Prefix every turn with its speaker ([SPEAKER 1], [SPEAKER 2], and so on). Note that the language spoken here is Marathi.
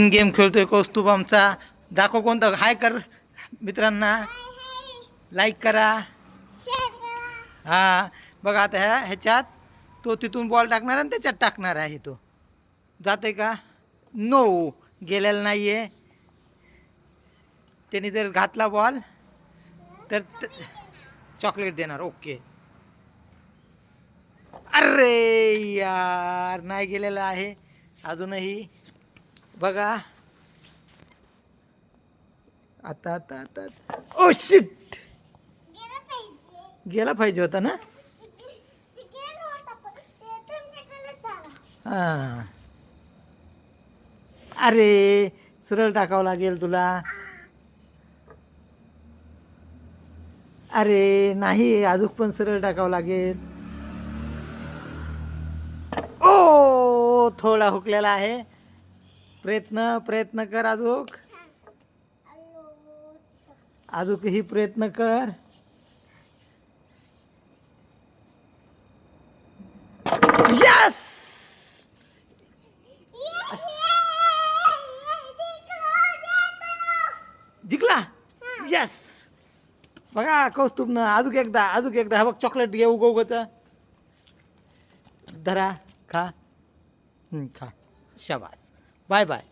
[SPEAKER 1] गेम खेळतोय कौस्तुभ आमचा. दाखव कोणता. हाय कर मित्रांना, लाईक करा. हा बघा आता ह्याच्यात तो तिथून बॉल टाकणार आणि त्याच्यात टाकणार आहे. तो जाते का. नो, गेलेला नाही आहे. त्याने जर घातला बॉल तर चॉकलेट देणार. ओके. अरे यार, नाही गेलेला आहे अजूनही. बघा आता आता आता. ओ शिट, गेला पाहिजे होता ना. हां, अरे सरळ टाकावं लागेल तुला. अरे नाही, अजून पण सरळ टाकावं लागेल. ओ, थोडा हुकलेला आहे. प्रयत्न कर अजूकही प्रयत्न कर. यस, जिंकला. यस, बघा कौस्तुभनं अजून एकदा हा बघ, चॉकलेट घे उगवच. धरा, खा. खा. शाबास. Bye bye.